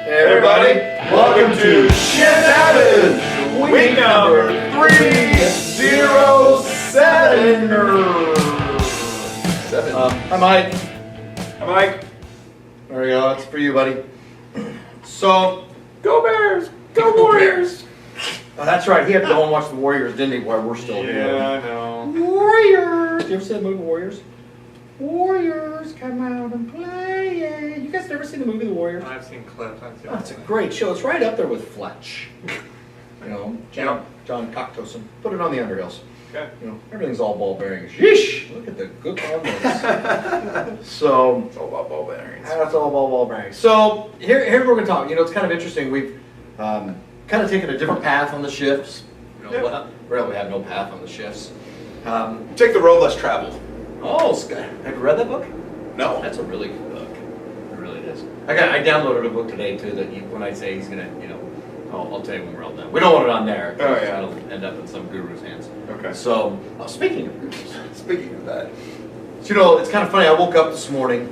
Hey everybody, welcome to Happenz, week number 307. Hi Mike. Hi Mike. There we go, it's for you buddy. So, Go Bears! Go Warriors! Oh, that's right, he had to go and watch the Warriors, didn't he, while we're still here. Yeah, I know. Warriors! You ever see the movie Warriors? Warriors, come out and play. You guys never seen the movie The Warriors? I've seen clips. Oh, it's a great show. It's right up there with Fletch. You know, John Cocktoson. Put it on the Underhills. Okay. You know, everything's all ball bearings. Yeesh! Look at the good hormones. So It's all about ball bearings. that's all ball bearings. So here we're going to talk. You know, it's kind of interesting. We've kind of taken a different path on the shifts. You know, well, really, we have no path on the shifts. Take the road less traveled. Oh, have you read that book? No. That's a really good book. It really is. I downloaded a book today too that when I say he's gonna, you know, I'll tell you when we're all done. We don't want it on there. Oh yeah. It'll end up in some guru's hands. Okay. So, speaking of gurus, Speaking of that. so, you know, it's kind of funny. I woke up this morning,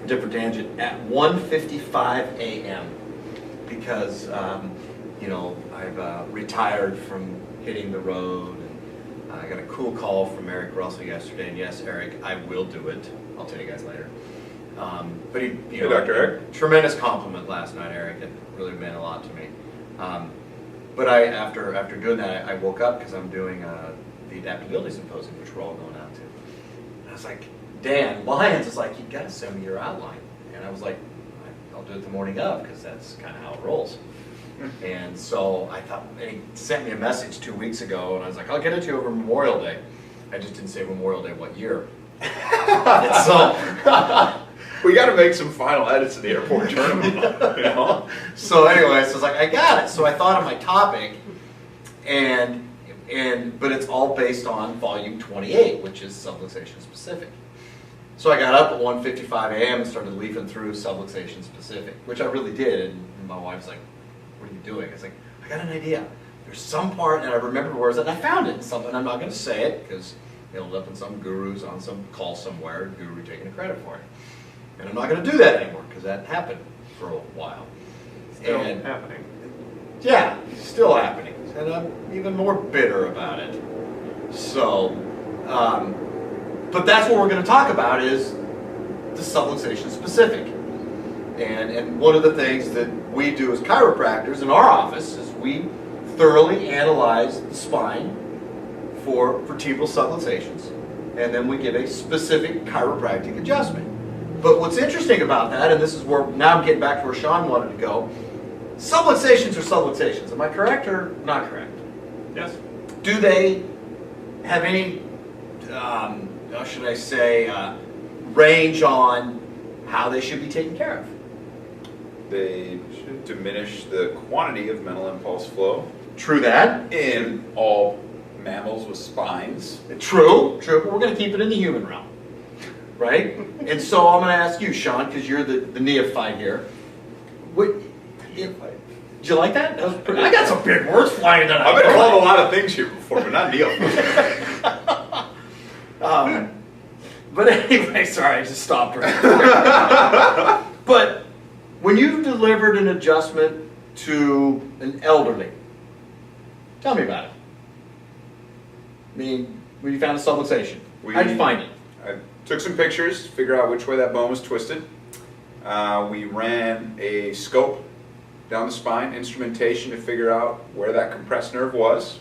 different tangent, at 1:55 a.m. because, you know, I've retired from hitting the road. I got a cool call from Eric Russell yesterday, and yes, Eric, I will do it. I'll tell you guys later. But he, you know, Dr. Eric. Tremendous compliment last night, Eric. It really meant a lot to me. But after doing that, I woke up because I'm doing the adaptability symposium, which we're all going out to. And I was like, Dan Lyons is like, you got to send me your outline. And I was like, I'll do it the morning of because that's kind of how it rolls. And so I thought, and he sent me a message 2 weeks ago, and I was like, I'll get it to you over Memorial Day. I just didn't say Memorial Day what year. So We got to make some final edits in the airport tournament, you know? So anyway, so I was like, I got it. So I thought of my topic, but it's all based on volume 28, which is subluxation specific. So I got up at 1:55 a.m. and started leafing through subluxation specific, which I really did. And my wife's like, what are you doing? I was like, I got an idea. There's some part, and I remembered where it was, and I found it in something. I'm not going to say it because it'll end up in some guru's on some call somewhere, guru taking the credit for it. And I'm not going to do that anymore because that happened for a while. Still happening. Yeah, still happening. And I'm even more bitter about it. So, but that's what we're going to talk about is the subluxation specific. And one of the things that we do as chiropractors in our office is we thoroughly analyze the spine for vertebral subluxations, and then we give a specific chiropractic adjustment. But what's interesting about that, and this is where, now I'm getting back to where Sean wanted to go, subluxations are subluxations. Am I correct or not correct? Yes. Do they have any, how should I say, range on how they should be taken care of? They should diminish the quantity of mental impulse flow True that. in all mammals with spines. True, but we're going to keep it in the human realm, right? And so I'm going to ask you, Sean, because you're the neophyte here. Did you like that? That was pretty, I got some big words flying tonight. I've been called a lot of things here before, but not Neil. But anyway, sorry, I just stopped right there. But when you delivered an adjustment to an elderly, tell me about it. I mean, when you found a subluxation, how'd you find it? I took some pictures to figure out which way that bone was twisted. We ran a scope down the spine, instrumentation to figure out where that compressed nerve was.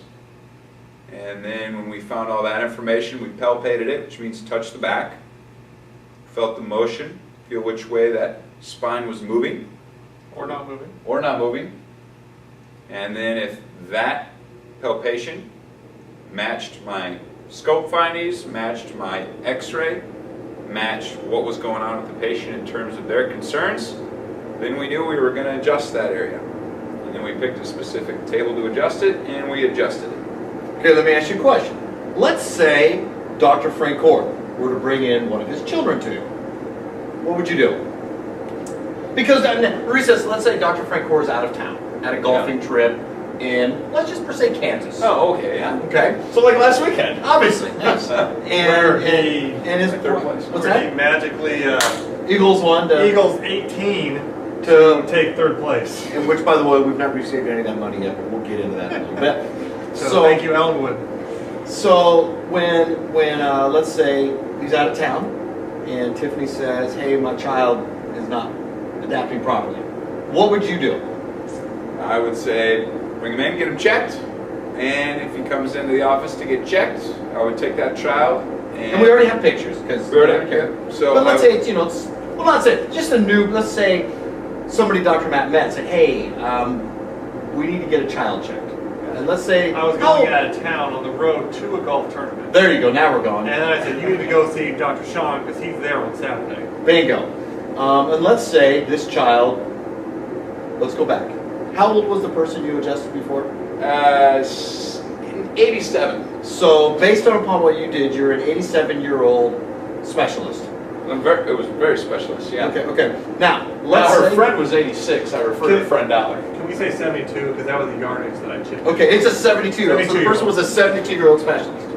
And then when we found all that information, we palpated it, which means touch the back. Felt the motion, feel which way that spine was moving. Or not moving. Or not moving. And then if that palpation matched my scope findings, matched my x-ray, matched what was going on with the patient in terms of their concerns, then we knew we were going to adjust that area. And then we picked a specific table to adjust it, and we adjusted it. Okay, let me ask you a question. Let's say Dr. Francoeur were to bring in one of his children to you. What would you do? Because, recess, let's say Dr. Francoeur is out of town, at a golfing trip in, let's just per se, Kansas. Oh, okay, yeah. Okay. So like last weekend. Obviously, yes. Where he, and his third place. What's where he that? magically, Eagles won. Eagles 18, to take third place. In which, by the way, we've not received any of that money yet, but we'll get into that in a little bit. So thank you, Ellenwood. So when let's say he's out of town, and Tiffany says, "Hey, my child is not adapting properly," what would you do? I would say bring him in, get him checked, and if he comes into the office to get checked, I would take that child. And we already have pictures because we already have. So, but let's say it's well, not say just a new. Let's say somebody Dr. Matt met and said, "Hey, we need to get a child checked." And let's say I was going out of town on the road to a golf tournament. There you go. Now we're going. And then I said, "You need to go see Dr. Sean because he's there on Saturday." Bingo. And let's say this child. Let's go back. How old was the person you adjusted before? 87. So based upon what you did, you're an 87-year-old specialist. It was very specialist, yeah. Okay. Now, let's her say friend was 86. I refer to friend dollar. Can we say 72 because that was the yardage that I chipped? Okay, it's a 72-year-old. So the 72-year-old. person was a 72-year-old specialist.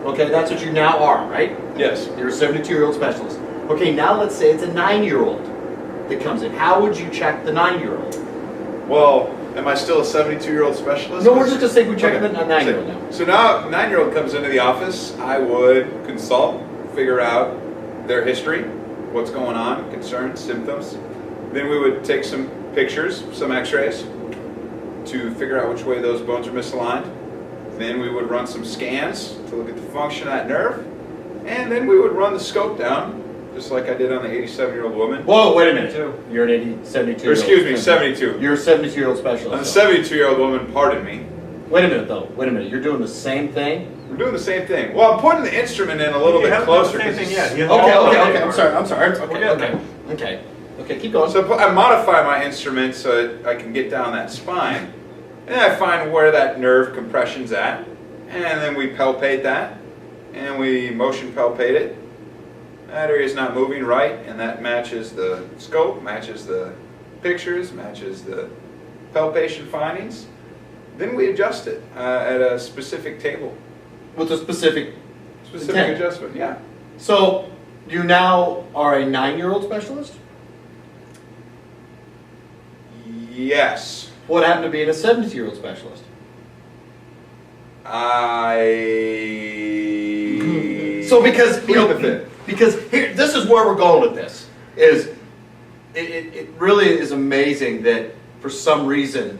Okay, that's what you now are, right? Yes. You're a 72-year-old specialist. Okay, now let's say it's a 9-year-old that comes in. How would you check the 9-year-old? Well, am I still a 72-year-old specialist? No, we're just going to say we're checking the 9-year-old now. So now, 9-year-old comes into the office. I would consult, figure out their history, what's going on, concerns, symptoms. Then we would take some pictures, some x-rays, to figure out which way those bones are misaligned. Then we would run some scans to look at the function of that nerve. And then we would run the scope down, just like I did on the 87-year-old woman. Whoa, wait a minute. You're an 72-year-old. Or excuse me, 72. You're a 72-year-old specialist. On the 72-year-old woman, pardon me. Wait a minute, though. Wait a minute. You're doing the same thing? We're doing the same thing. Well, I'm putting the instrument in a little bit closer. Same thing yet. Okay. I'm sorry. Okay. Keep going. So I modify my instrument so I can get down that spine. And then I find where that nerve compression's at. And then we palpate that. And we motion palpate it. That area's not moving right. And that matches the scope, matches the pictures, matches the palpation findings. Then we adjust it at a specific table. With a specific intent. Adjustment, yeah. So you now are a 9-year-old specialist? Yes. What happened to being a 70-year-old specialist? So because because here, this is where we're going with this. It really is amazing that for some reason,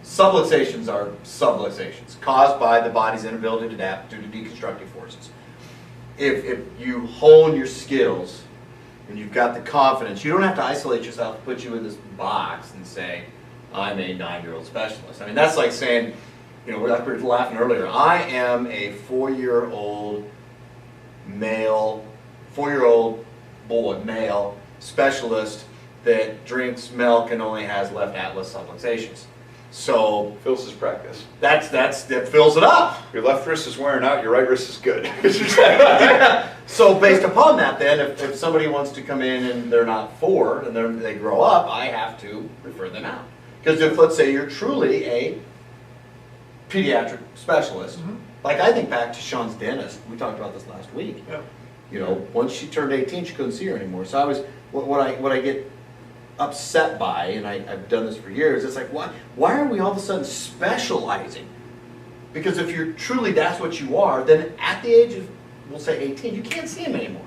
subluxations are subluxations caused by the body's inability to adapt due to deconstructive forces. If you hone your skills and you've got the confidence, you don't have to isolate yourself, put you in this box and say, I'm a 9-year-old specialist. I mean, that's like saying, like we were laughing earlier, I am a 4-year-old boy, male specialist that drinks milk and only has left atlas subluxations. So Fills his practice. that fills it up. Your left wrist is wearing out, your right wrist is good. So based upon that, then, if somebody wants to come in and they're not 4 and they grow up, I have to refer them out. Because if, let's say, you're truly a pediatric specialist, like I think back to Sean's dentist, we talked about this last week. Yeah. Once she turned 18, she couldn't see her anymore. So what I get upset by, and I've done this for years, it's like, why are we all of a sudden specializing? Because if you're truly that's what you are, then at the age of, we'll say 18, you can't see him anymore.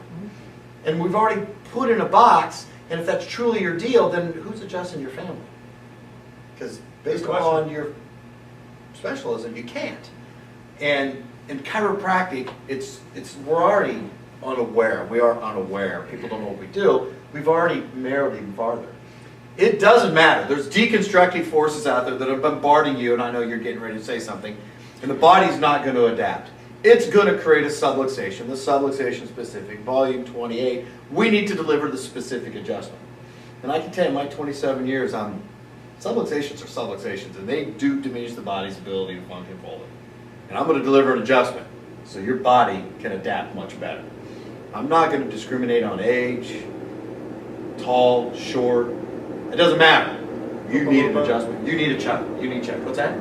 And we've already put in a box, and if that's truly your deal, then who's adjusting your family? Because based upon your specialism, you can't. And in chiropractic, we're already unaware. We are unaware. People don't know what we do. We've already narrowed even farther. It doesn't matter. There's deconstructive forces out there that are bombarding you, and I know you're getting ready to say something, and the body's not going to adapt. It's going to create a subluxation, the subluxation specific, volume 28. We need to deliver the specific adjustment. And I can tell you, in my 27 years, subluxations are subluxations, and they do diminish the body's ability to function fully. And I'm going to deliver an adjustment so your body can adapt much better. I'm not going to discriminate on age, tall, short. It doesn't matter. You need an adjustment. You need a check. What's that?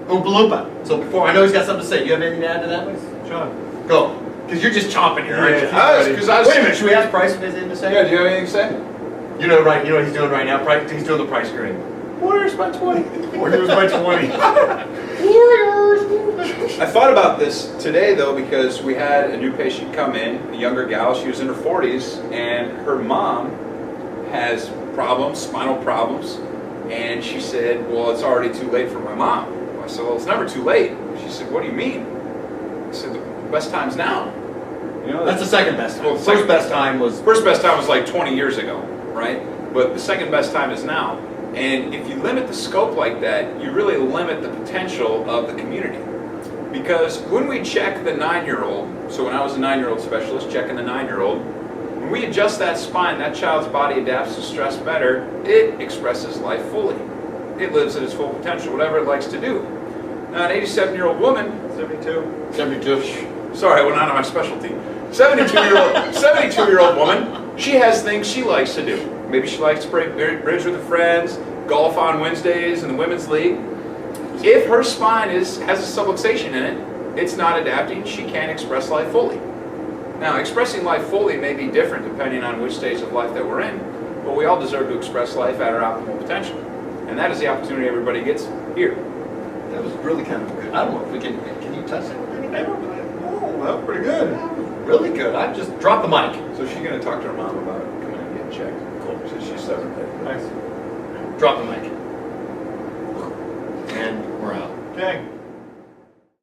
Oompa Loompa. So before, I know he's got something to say. Do you have anything to add to that? Sean. Go. Because you're just chomping here, aren't you? Wait a minute, should we ask Bryce if he has anything to say? Yeah, do you have anything to say? You know what he's doing right now? He's doing the price screen. Warriors by 20. Warriors by 20. Warriors. I thought about this today though because we had a new patient come in, a younger gal. She was in her 40s, and her mom has problems, spinal problems, and she said, "Well, it's already too late for my mom." I said, "Well, it's never too late." She said, "What do you mean?" I said, "The best time's now." You know, That's the second best time. Well, First best time was like 20 years ago, right? But the second best time is now. And if you limit the scope like that, you really limit the potential of the community. Because when we check the 9-year-old, so when I was a 9-year-old specialist checking the 9-year-old, when we adjust that spine, that child's body adapts to stress better, it expresses life fully. It lives at its full potential, whatever it likes to do. Now, an 87-year-old woman, 72. sorry, I went on to my specialty. 72-year-old woman, she has things she likes to do. Maybe she likes to play bridge with her friends, golf on Wednesdays in the women's league. If her spine has a subluxation in it, it's not adapting, she can't express life fully. Now, expressing life fully may be different depending on which stage of life that we're in, but we all deserve to express life at our optimal potential. And that is the opportunity everybody gets here. That was really kind of good. I don't know if we can you touch it? Oh, that was pretty good. Really good. I just dropped the mic. So she's going to talk to her mom about coming and getting checked. Cool. So she's 7 days. Nice. Drop the mic. And we're out. Okay.